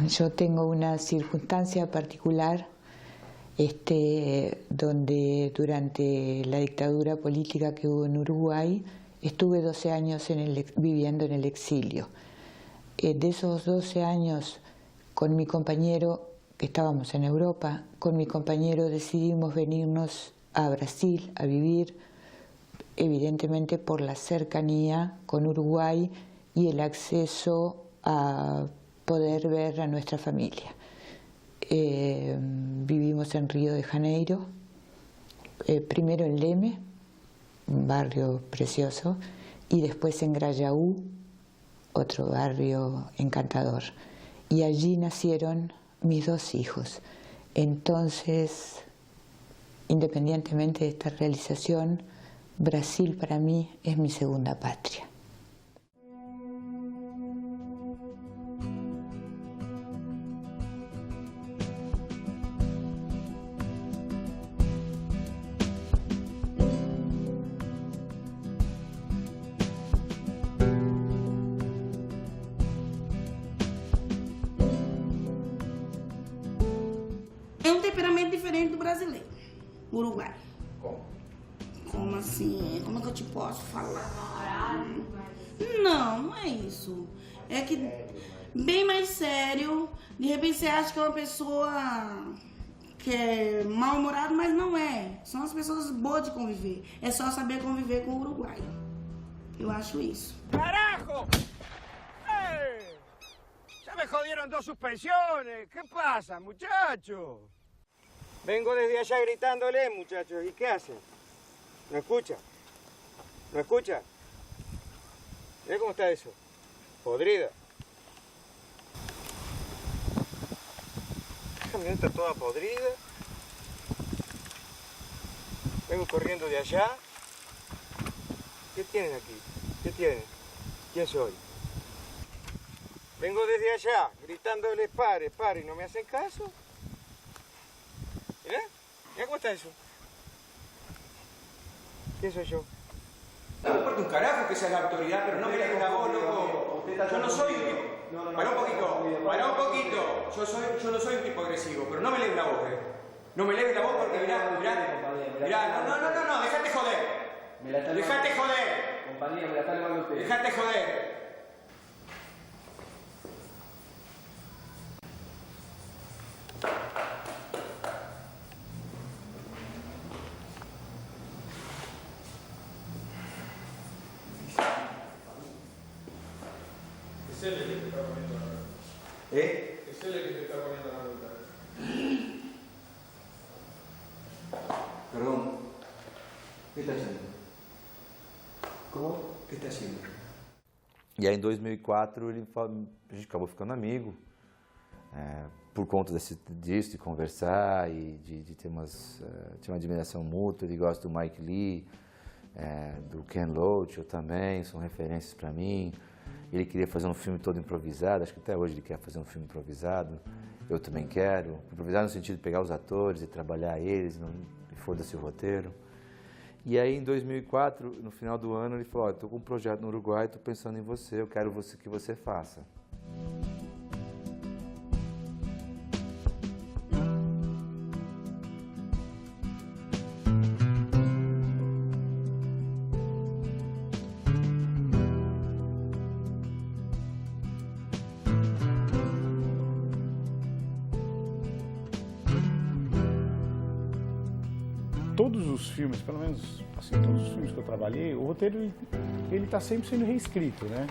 Yo tengo una circunstancia particular donde durante la dictadura política que hubo en Uruguay estuve 12 años viviendo en el exilio. De esos 12 años, con mi compañero, que estábamos en Europa, con mi compañero decidimos venirnos a Brasil a vivir, evidentemente por la cercanía con Uruguay y el acceso a poder ver a nuestra familia. Vivimos en Río de Janeiro, primero en Leme, un barrio precioso, y después en Grajaú, otro barrio encantador. Y allí nacieron mis 2 hijos. Entonces, independientemente de esta realización, Brasil para mí es mi segunda patria. É um temperamento diferente do brasileiro, Uruguai. Como? Como assim? Como é que eu te posso falar? Não, não é isso. É que bem mais sério. De repente você acha que é uma pessoa que é mal-humorada, mas não é. São as pessoas boas de conviver. É só saber conviver com o Uruguai. Eu acho isso. ¡Carajo! ¡Eh! ¡Ya me jodieron 2 suspensiones! ¿Qué pasa, muchachos? Vengo desde allá gritándole, muchachos. ¿Y qué hacen? ¿No escucha? ¿No escucha? Mira cómo está eso. Podrida. La camioneta toda podrida. Vengo corriendo de allá. ¿Qué tienen aquí? ¿Qué tienen? ¿Quién soy? Vengo desde allá, gritándoles pare, pare, y no me hacen caso. Mirá, mirá cómo está eso. ¿Quién soy yo? No me importa un carajo que sea la autoridad, pero no me lees la voz, loco. Yo no soy... Pará un poquito. Yo no soy un tipo agresivo, pero no me lees la voz, No me lees la voz porque mirá, no, dejate joder. Dejate joder. Compañía, me la está levando usted. Dejate joder. Es él el que te está poniendo la ruta. Es él el que te está poniendo la ruta. Perdón. ¿Qué está haciendo? ¿Cómo? ¿Qué está haciendo? E aí, em 2004, a gente acabou ficando amigo, por conta disso, de conversar e de ter uma admiração mútua. Ele gosta do Mike Lee, do Ken Loach, eu também, são referências para mim. Ele queria fazer um filme todo improvisado, acho que até hoje ele quer fazer um filme improvisado. Eu também quero. Improvisar no sentido de pegar os atores e trabalhar eles, e foda-se o roteiro. E aí, em 2004, no final do ano, ele falou, estou com um projeto no Uruguai, estou pensando em você, eu quero que você faça. Todos os filmes, pelo menos assim, todos os filmes que eu trabalhei, o roteiro ele tá sempre sendo reescrito, né?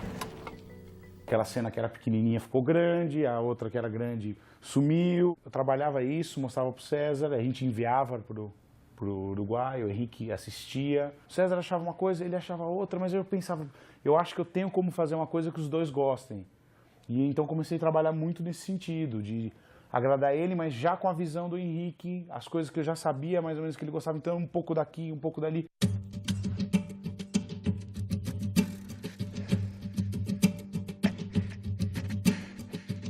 Aquela cena que era pequenininha ficou grande, a outra que era grande sumiu. Eu trabalhava isso, mostrava pro César, a gente enviava pro Uruguai, o Henrique assistia. O César achava uma coisa, ele achava outra, mas eu pensava, eu acho que eu tenho como fazer uma coisa que os dois gostem. E então comecei a trabalhar muito nesse sentido, de agradar ele, mas já com a visão do Henrique, as coisas que eu já sabia mais ou menos que ele gostava, então um pouco daqui, um pouco dali.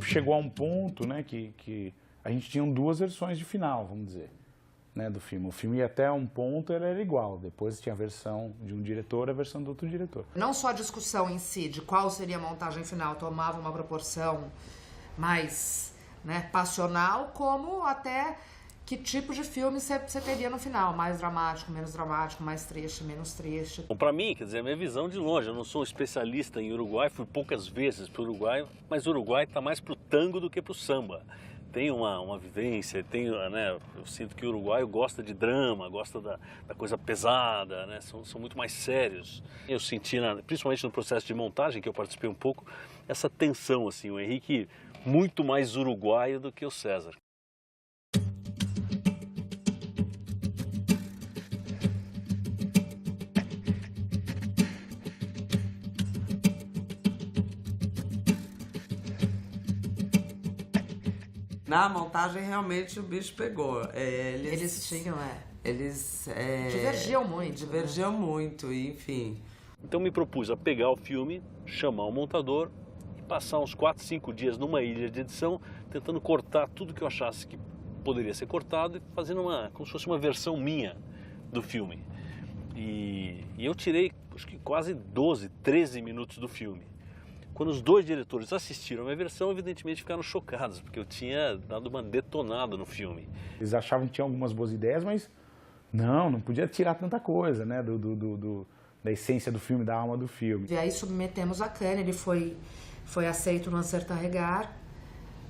Chegou a um ponto, né, que a gente tinha 2 versões de final, vamos dizer, né, do filme. O filme ia até um ponto, ele era igual, depois tinha a versão de um diretor e a versão do outro diretor. Não só a discussão em si, de qual seria a montagem final, tomava uma proporção mais, né, passional, como até que tipo de filme você teria no final, mais dramático, menos dramático, mais triste, menos triste. Bom, para mim, quer dizer, a minha visão de longe, eu não sou um especialista em Uruguai, fui poucas vezes para o Uruguai, mas o Uruguai está mais para o tango do que para o samba. Tem uma vivência, né, eu sinto que o uruguaio gosta de drama, gosta da coisa pesada, né, são muito mais sérios. Eu senti, principalmente no processo de montagem, que eu participei um pouco, essa tensão, assim, o Henrique muito mais uruguaio do que o César. Na montagem, realmente, o bicho pegou. Eles tinham, Eles divergiam muito. Divergiam muito, enfim. Então me propus a pegar o filme, chamar o montador e passar uns 4, 5 dias numa ilha de edição, tentando cortar tudo que eu achasse que poderia ser cortado e fazendo como se fosse uma versão minha do filme. E eu tirei, acho que quase 12, 13 minutos do filme. Quando os dois diretores assistiram a minha versão, evidentemente ficaram chocados, porque eu tinha dado uma detonada no filme. Eles achavam que tinha algumas boas ideias, mas não podia tirar tanta coisa, né, da essência do filme, da alma do filme. E aí submetemos a Cannes, ele foi aceito no Acertar Regar,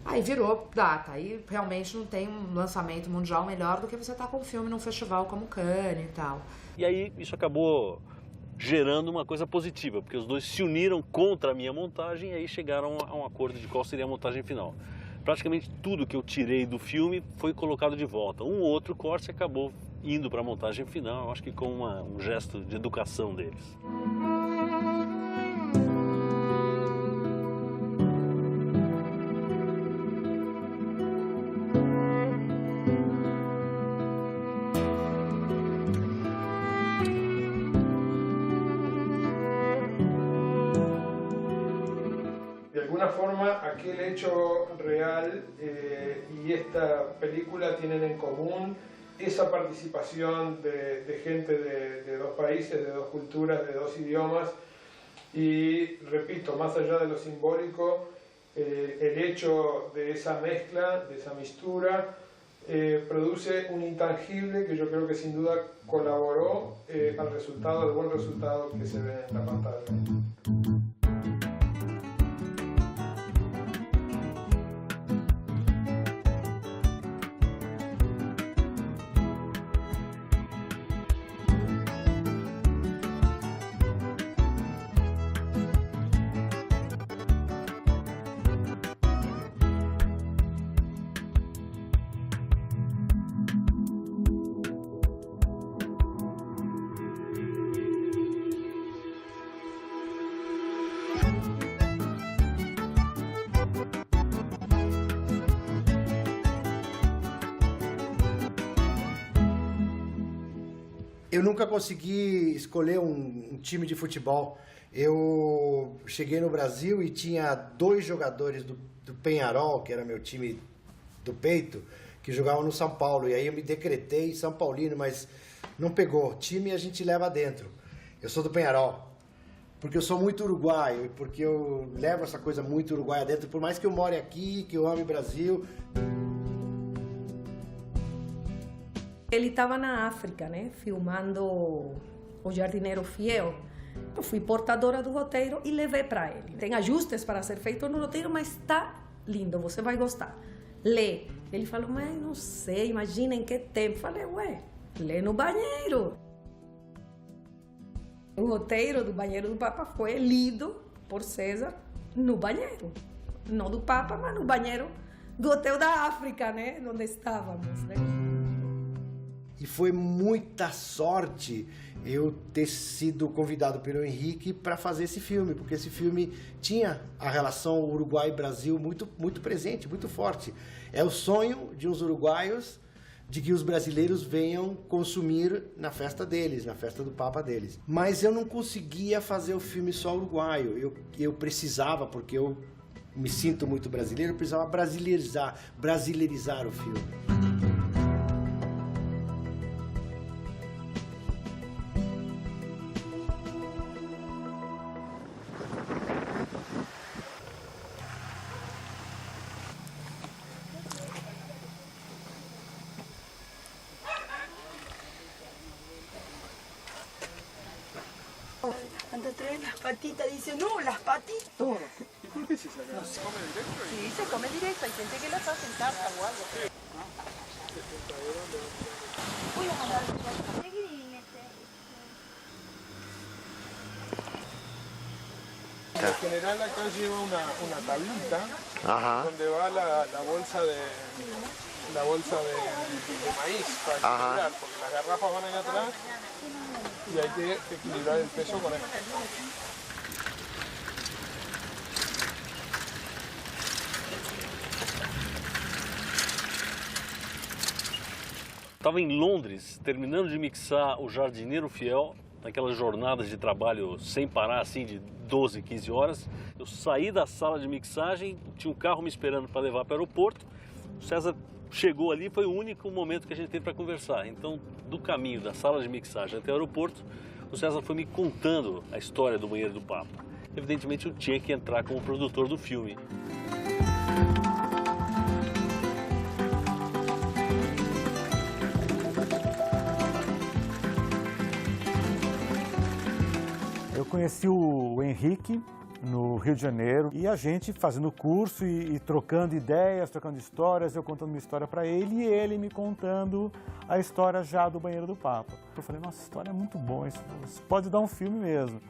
aí virou data. Aí realmente não tem um lançamento mundial melhor do que você estar com um filme num festival como Cannes e tal. E aí isso acabou gerando uma coisa positiva, porque os dois se uniram contra a minha montagem e aí chegaram a um acordo de qual seria a montagem final. Praticamente tudo que eu tirei do filme foi colocado de volta. Um ou outro corte acabou indo para a montagem final, acho que com um gesto de educação deles. Aquel hecho real y esta película tienen en común esa participación de gente de dos países, de dos culturas, de dos idiomas y, repito, más allá de lo simbólico, el hecho de esa mezcla, de esa mistura, produce un intangible que yo creo que sin duda colaboró al buen resultado que se ve en la pantalla. Eu nunca consegui escolher um time de futebol. Eu cheguei no Brasil e tinha 2 jogadores do Peñarol, que era meu time do peito, que jogavam no São Paulo. E aí eu me decretei São Paulino, mas não pegou. Time a gente leva dentro. Eu sou do Peñarol, porque eu sou muito uruguaio e porque eu levo essa coisa muito uruguaia dentro. Por mais que eu more aqui, que eu ame o Brasil... Ele estava na África, né, filmando O Jardineiro Fiel. Eu fui portadora do roteiro e levei para ele. Tem ajustes para ser feito no roteiro, mas está lindo, você vai gostar. Lê. Ele falou, mas não sei, imagina em que tempo. Falei, ué, lê no banheiro. O roteiro do Banheiro do Papa foi lido por César no banheiro. Não do Papa, mas no banheiro do Hotel da África, né, onde estávamos, né. E foi muita sorte eu ter sido convidado pelo Henrique para fazer esse filme, porque esse filme tinha a relação Uruguai-Brasil muito, muito presente, muito forte. É o sonho de uns uruguaios de que os brasileiros venham consumir na festa deles, na festa do Papa deles. Mas eu não conseguia fazer o filme só uruguaio, eu precisava, porque eu me sinto muito brasileiro, eu precisava brasileirizar o filme. patitas, dice, no, las patitas. Todo. ¿Y por qué se saca? No sé. ¿Se come directo? Sí, se come directo. Hay gente que las hace en tarta o algo. Voy a mandar En general acá lleva una tablita donde va la bolsa de maíz para equilibrar, porque las garrafas van ahí atrás y hay que equilibrar el peso con esto. Estava em Londres, terminando de mixar O Jardineiro Fiel, naquelas jornadas de trabalho sem parar, assim, de 12, 15 horas. Eu saí da sala de mixagem, tinha um carro me esperando para levar para o aeroporto. O César chegou ali, foi o único momento que a gente teve para conversar. Então, do caminho da sala de mixagem até o aeroporto, o César foi me contando a história do Banheiro do Papa. Evidentemente, eu tinha que entrar como produtor do filme. Eu conheci o Henrique no Rio de Janeiro e a gente fazendo curso e trocando ideias, trocando histórias, eu contando uma história para ele e ele me contando a história já do Banheiro do Papa. Eu falei, nossa, essa história é muito boa, isso pode dar um filme mesmo.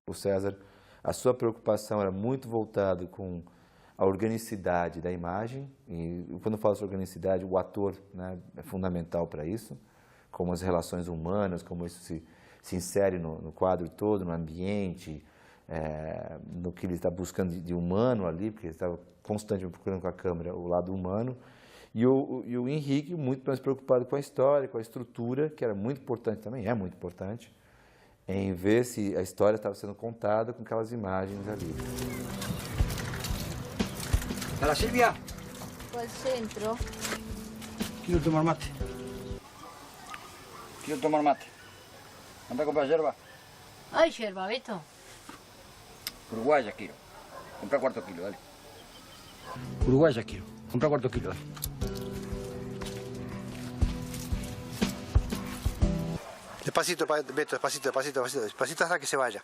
O César, a sua preocupação era muito voltada com a organicidade da imagem, e quando eu falo sobre organicidade, o ator, né, é fundamental para isso, como as relações humanas, como isso se insere no quadro todo, no ambiente, no que ele está buscando de humano ali, porque ele estava constantemente procurando com a câmera o lado humano, e o Henrique muito mais preocupado com a história, com a estrutura, que era muito importante também, é muito importante, em ver se a história estava sendo contada com aquelas imagens ali. Hola Silvia. Al centro. Quiero tomar mate. Quiero tomar mate. Anda a comprar yerba. Ay, yerba, Beto. Uruguaya quiero. Compra cuarto kilo, dale. Uruguaya quiero. Compra cuarto kilo, dale. Despacito, Beto, despacito, despacito, despacito. Despacito hasta que se vaya.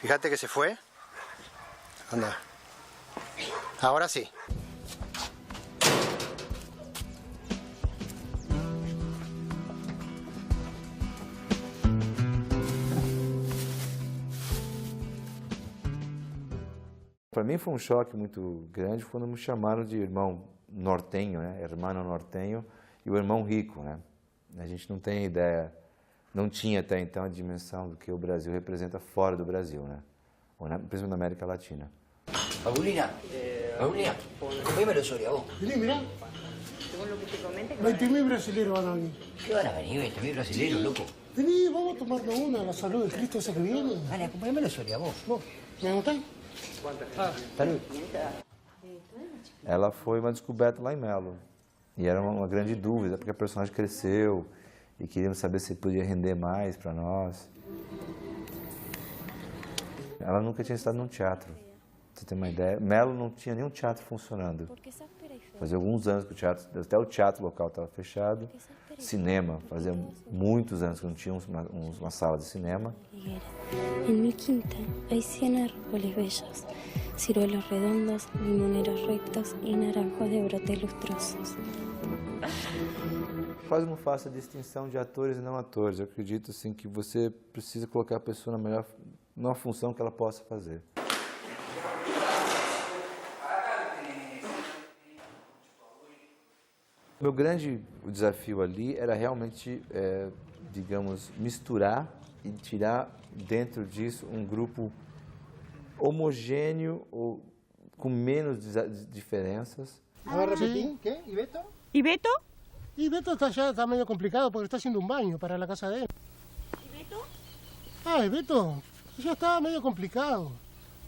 Fíjate que se fue. Anda. Ahora sí. Para mim foi um choque muito grande quando me chamaram de irmão nortenho, né? Hermano nortenho, e o irmão rico, né? A gente não tem ideia, não tinha até então a dimensão do que o Brasil representa fora do Brasil, né? Principalmente na América Latina. Paulina, Paulina, comeme Soria, vos. Vení, mirá. Según lo que te comenten. 20.000 brasileños van a venir. ¿Qué van a venir 20.000 brasileños, loco? Vení, vamos a tomarnos una a la salud de Cristo ese que viene. Dale, acompáñame Soria, vos. Vos, ¿me anotás? Salud. Ela foi uma descoberta lá em Melo. E era uma grande dúvida, porque a personagem cresceu e queríamos saber se podia render mais para nós. Ela nunca tinha estado num teatro. Pra você ter uma ideia, Melo não tinha nenhum teatro funcionando. Fazia alguns anos que até o teatro local estava fechado. Cinema, fazia muitos anos que não tinha uma sala de cinema. En mi quinta hay 100 árboles bellos, ciruelos redondos, limoneros rectos y naranjos de brotes lustrosos. Quase não faço a distinção de atores e não atores. Eu acredito assim, que você precisa colocar a pessoa numa função que ela possa fazer. Meu grande desafio ali era realmente, digamos, misturar e tirar dentro disso um grupo homogêneo ou com menos diferenças. A ver, repetí. ¿Qué? ¿Y Beto? ¿Y Beto? Y Beto está medio complicado porque está haciendo un baño para la casa de él. ¿Y Beto? Ay, Beto, ya está medio complicado.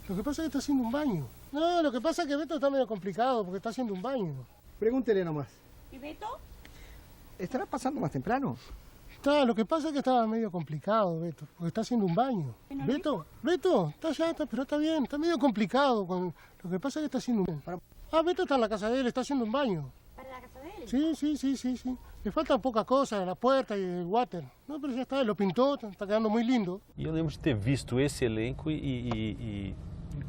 Lo que pasa es que está haciendo un baño. No, lo que pasa es que Beto está medio complicado porque está haciendo un baño. Pregúntele nomás. ¿Y Beto? ¿Estará pasando más temprano? Lo que pasa es que estaba medio complicado, Beto, porque está haciendo un baño. Beto, pero está bien, está medio complicado. Lo que pasa es que está haciendo un baño. Beto está en la casa de él, está haciendo un baño. ¿Para la casa de él? Sí. Le faltan pocas cosas, la puerta y el water. No, pero ya está, lo pintó, está quedando muy lindo. E eu lembro de ter visto esse elenco e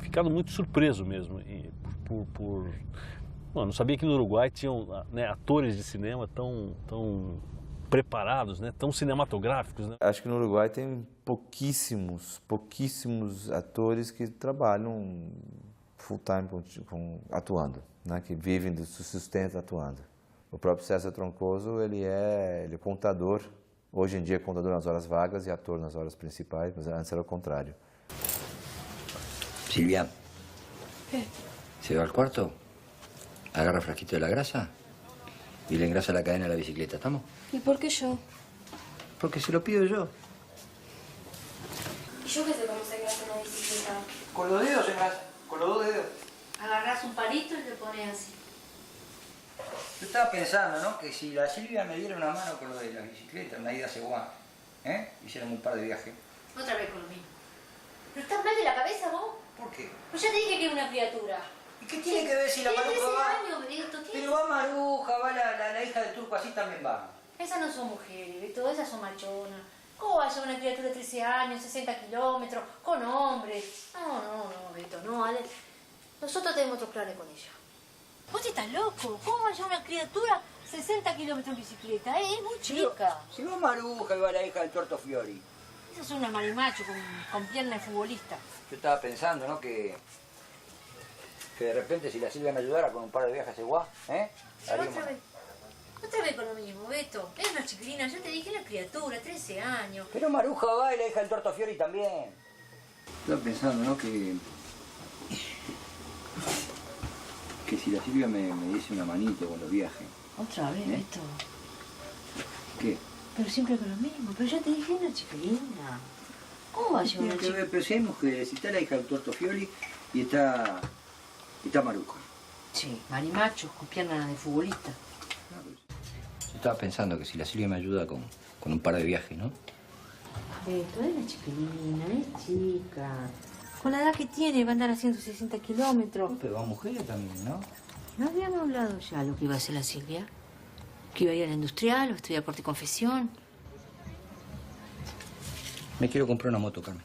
ficado muito surpreso mesmo. Bom, não sabia que no Uruguai tinham, né, atores de cinema tão preparados, né, tão cinematográficos, né? Acho que no Uruguai tem pouquíssimos atores que trabalham full time atuando, né, que vivem do sustento atuando. O próprio César Troncoso, ele é contador, hoje em dia é contador nas horas vagas e ator nas horas principais, mas antes era o contrário. Silvia, ¿Qué? ¿se va al cuarto? Agarra frasquito de la grasa y le engrasa la cadena a la bicicleta, ¿estamos? ¿Y por qué yo? Porque se lo pido yo. ¿Y yo qué sé cómo se engrasa una bicicleta? Con los dedos se engrasa, con los 2 dedos. Agarrás un palito y le pones así. Yo estaba pensando, ¿no? Que si la Silvia me diera una mano con lo de la bicicleta, una ida a Seguá, hiciéramos un par de viajes. Otra vez con lo mismo. ¿Pero estás mal de la cabeza vos? ¿Por qué? Pues ya te dije que es una criatura. ¿Y qué tiene que ver si la Tiene Maruja 13 va? años, Beto, tiene- Pero va Maruja, va la hija del turco, así también va. Esas no son mujeres, Beto, esas son machonas. ¿Cómo va a ser una criatura de 13 años, 60 kilómetros, con hombres? No, Beto, no, Ale. Nosotros tenemos otros planes con ella. Vos estás loco. ¿Cómo va a ser una criatura 60 kilómetros en bicicleta? Es muy chica. Si va Maruja y va la hija del tuerto Fiori. Esa es una marimacho con pierna de futbolista. Yo estaba pensando, ¿no? Que de repente si la Silvia me ayudara con un par de viajes a Seguá, haríamos- Otra vez con lo mismo, Beto. Es una chiquilina, yo te dije la criatura, 13 años. Pero Maruja va y la hija del tuerto Fiori también. Estaba pensando, ¿no? Que si la Silvia me diese una manito con los viajes. Otra vez, Beto. ¿Qué? Pero siempre con lo mismo. Pero ya te dije una chiquilina. ¿Cómo va a ser Tiene una que ver, chiquilina? pero si hay mujeres, si está la hija del tuerto Fiori y está Maruja. Sí, marimachos con pierna de futbolista. Yo estaba pensando que si la Silvia me ayuda con un par de viajes, ¿no? Beto, es una chiquilina, es chica. Con la edad que tiene va a andar haciendo 60 kilómetros. Pero va mujeres también, ¿no? ¿No habíamos hablado ya lo que iba a hacer la Silvia? Que iba a ir a la industrial o estudiar corte y confesión. Me quiero comprar una moto, Carmen.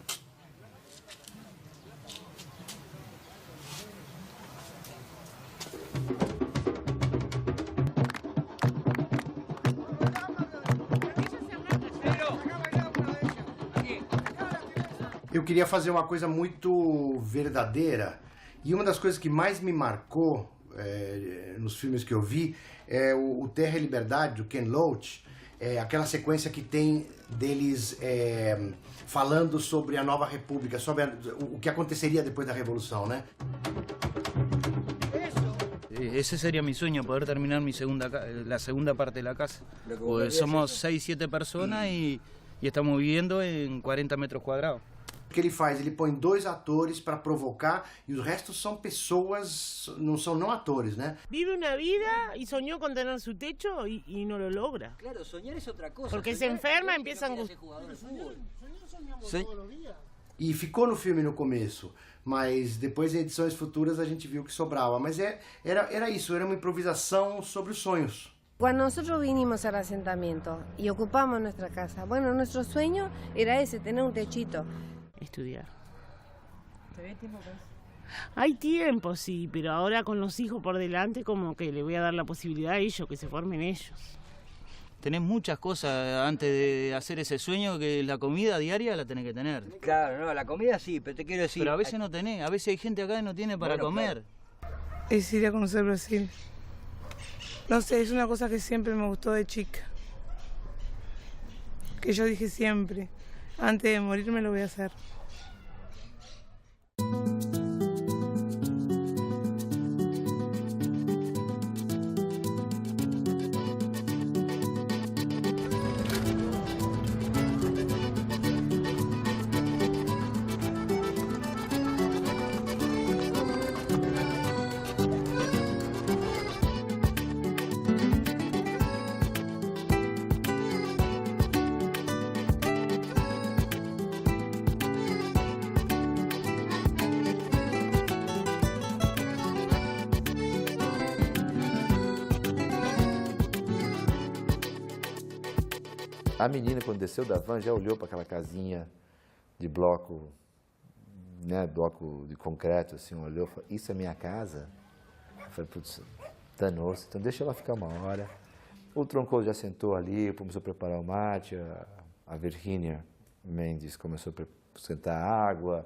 Eu queria fazer uma coisa muito verdadeira e uma das coisas que mais me marcou nos filmes que eu vi é o Terra e Liberdade, do Ken Loach, aquela sequência que tem deles falando sobre a nova república, sobre o que aconteceria depois da Revolução, né? Ese sería mi sueño, poder terminar la segunda parte de la casa. Pues somos 6, 7 personas y estamos viviendo en 40 metros cuadrados. O que ele faz? Ele põe 2 atores para provocar e os restos são pessoas, não atores, né? Vive una vida y soñó con tener su techo y no lo logra. Claro, soñar es otra cosa. Porque se enferma, empieza a angustia. E ficou no filme no começo, mas depois em edições futuras a gente viu que sobrava. Mas era isso, era uma improvisação sobre os sonhos. Cuando nosotros vinimos al asentamiento y ocupamos nuestra casa, bueno, nuestro sueño era ese, tener un techito. Estudiar. ¿Te tiempo para eso? Hay tiempo, sí, pero ahora con los hijos por delante como que le voy a dar la posibilidad a ellos, que se formen ellos. Tenés muchas cosas antes de hacer ese sueño, que la comida diaria la tenés que tener. Claro, no, la comida sí, pero te quiero decir... Pero a veces no tenés, a veces hay gente acá que no tiene para comer. Es ir a conocer Brasil. No sé, es una cosa que siempre me gustó de chica. Que yo dije siempre, antes de morirme lo voy a hacer. A menina, quando desceu da van, já olhou para aquela casinha de bloco, né, bloco de concreto, assim, olhou e falou, isso é minha casa? Eu falei, putz, danou-se, então deixa ela ficar uma hora. O Troncoso já sentou ali, começou a preparar o mate, a Virgínia Mendes começou a sentar água.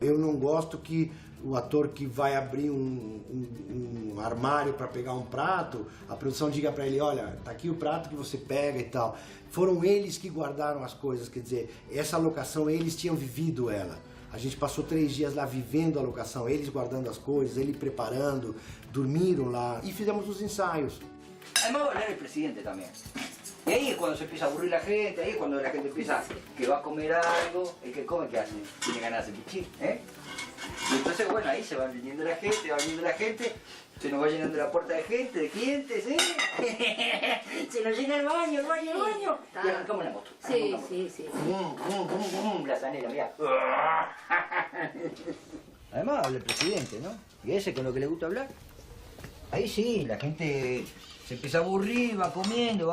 Eu não gosto que o ator que vai abrir um armário para pegar um prato, a produção diga para ele, olha, tá aqui o prato que você pega e tal. Foram eles que guardaram as coisas, quer dizer, essa locação, eles tinham vivido ela. A gente passou 3 dias lá vivendo a locação, eles guardando as coisas, ele preparando, dormiram lá e fizemos os ensaios. Además va a hablar el presidente también. Y ahí es cuando se empieza a aburrir la gente, ahí es cuando la gente empieza que va a comer algo, el que come, ¿qué hace? Tiene ganas de pichín, ¿eh? Y entonces, bueno, ahí se va viniendo la gente, se nos va llenando la puerta de gente, de clientes, ¿eh? Se nos llena el baño. Y arrancamos la moto. Sí. La zanela, mirá. Además habla el presidente, ¿no? Y ese con lo que le gusta hablar. Ahí sí, la gente se empieza a aburrir, va comiendo,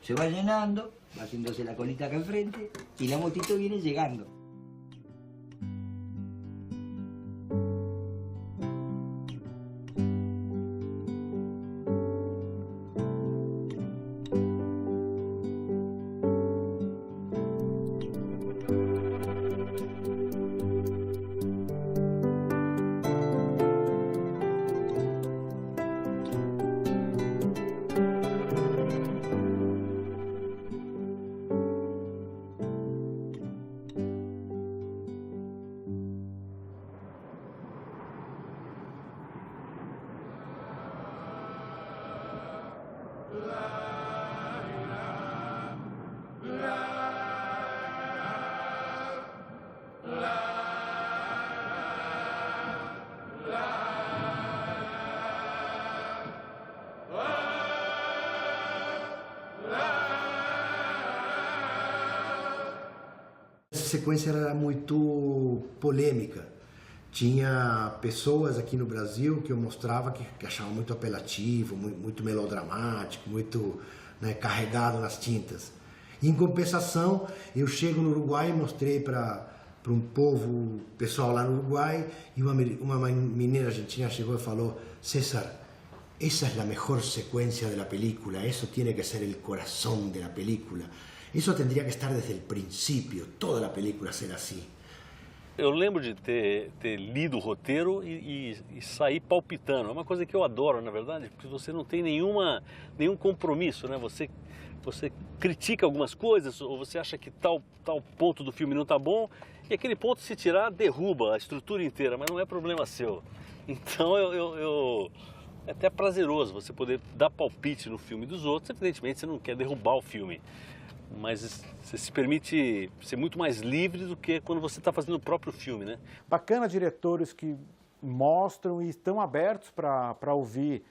se va llenando, va haciéndose la colita acá enfrente y la motito viene llegando. Essa sequência era muito polêmica. Tinha pessoas aqui no Brasil que eu mostrava que achavam muito apelativo, muito melodramático, muito, né, carregado nas tintas. Em compensação, eu chego no Uruguai e mostrei para um povo, pessoal lá no Uruguai, e uma menina argentina chegou e falou: César, esa es la mejor secuencia de la película, eso tiene que ser el corazón de la película. Isso tendria que estar desde o princípio, toda a película ser assim. Eu lembro de ter lido o roteiro e sair palpitando. É uma coisa que eu adoro, na verdade, porque você não tem nenhum compromisso, né? Você critica algumas coisas ou você acha que tal ponto do filme não está bom e aquele ponto, se tirar, derruba a estrutura inteira, mas não é problema seu. Então é até prazeroso você poder dar palpite no filme dos outros. Evidentemente você não quer derrubar o filme, mas você se permite ser muito mais livre do que quando você está fazendo o próprio filme, né? Bacana diretores que mostram e estão abertos para ouvir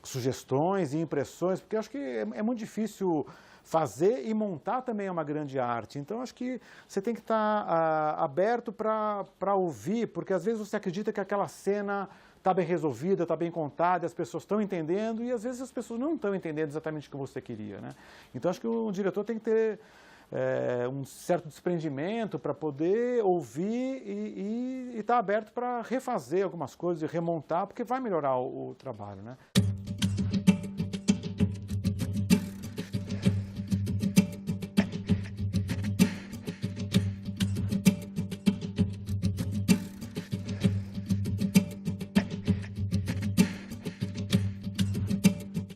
sugestões e impressões, porque eu acho que é muito difícil fazer e montar também é uma grande arte. Então, eu acho que você tem que estar aberto para ouvir, porque às vezes você acredita que aquela cena está bem resolvida, está bem contada, as pessoas estão entendendo e às vezes as pessoas não estão entendendo exatamente o que você queria, né? Então acho que o diretor tem que ter um certo desprendimento para poder ouvir e estar aberto para refazer algumas coisas e remontar, porque vai melhorar o trabalho, né?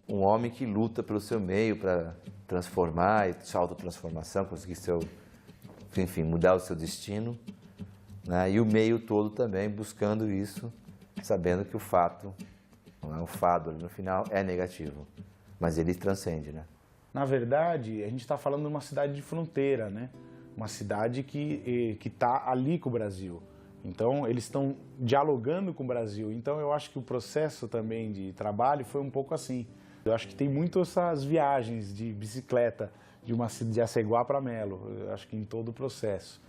Um homem que luta pelo seu meio para transformar, sua autotransformação, conseguir enfim, mudar o seu destino, né? E o meio todo também buscando isso, sabendo que o fato, o fado ali no final é negativo, mas ele transcende, né? Na verdade, a gente está falando de uma cidade de fronteira, né? Uma cidade que está ali com o Brasil. Então, eles estão dialogando com o Brasil. Então, eu acho que o processo também de trabalho foi um pouco assim. Eu acho que tem muito essas viagens de bicicleta de Aceguá para Melo, eu acho que em todo o processo.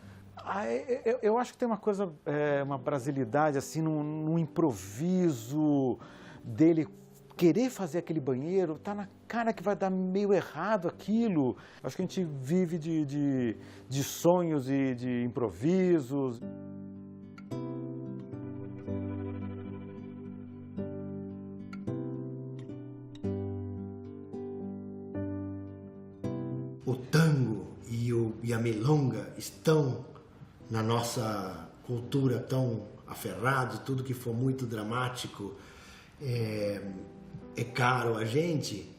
Eu acho que tem uma coisa, uma brasilidade assim, num improviso dele querer fazer aquele banheiro, tá na cara que vai dar meio errado aquilo. Acho que a gente vive de sonhos e de improvisos. O tango e a milonga estão na nossa cultura tão aferrados, tudo que for muito dramático é caro a gente.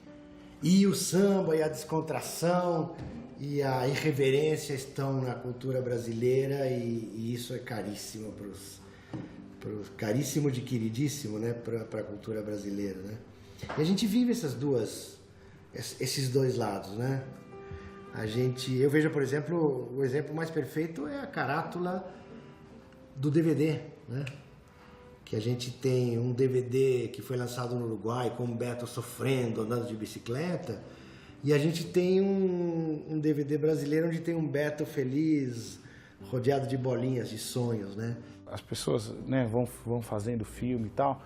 E o samba e a descontração e a irreverência estão na cultura brasileira e isso é caríssimo caríssimo de queridíssimo, né, para a cultura brasileira, né? E a gente vive esses dois lados, né? Eu vejo, por exemplo, o exemplo mais perfeito é a carátula do DVD, né? Que a gente tem um DVD que foi lançado no Uruguai com o Beto sofrendo, andando de bicicleta, e a gente tem um DVD brasileiro onde tem um Beto feliz, rodeado de bolinhas, de sonhos, né? As pessoas, né, vão fazendo filme e tal,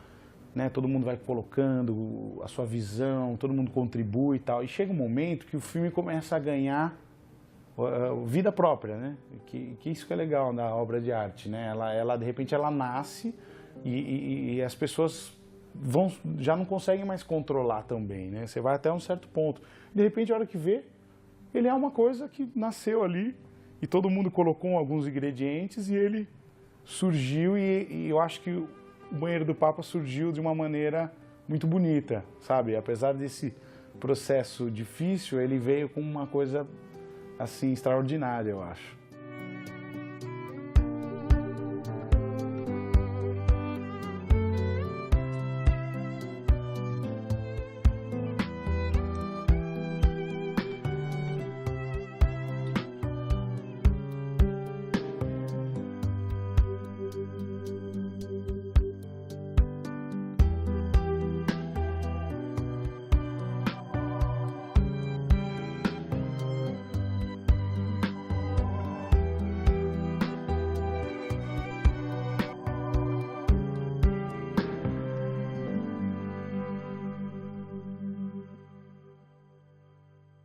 né? Todo mundo vai colocando a sua visão, todo mundo contribui e tal, e chega um momento que o filme começa a ganhar vida própria, né? Que isso que é legal da obra de arte, né? Ela de repente ela nasce e as pessoas já não conseguem mais controlar também, né? Você vai até um certo ponto. De repente, a hora que vê, ele é uma coisa que nasceu ali e todo mundo colocou alguns ingredientes e ele surgiu e eu acho que o Banheiro do Papa surgiu de uma maneira muito bonita, sabe? Apesar desse processo difícil, ele veio com uma coisa assim extraordinária, eu acho.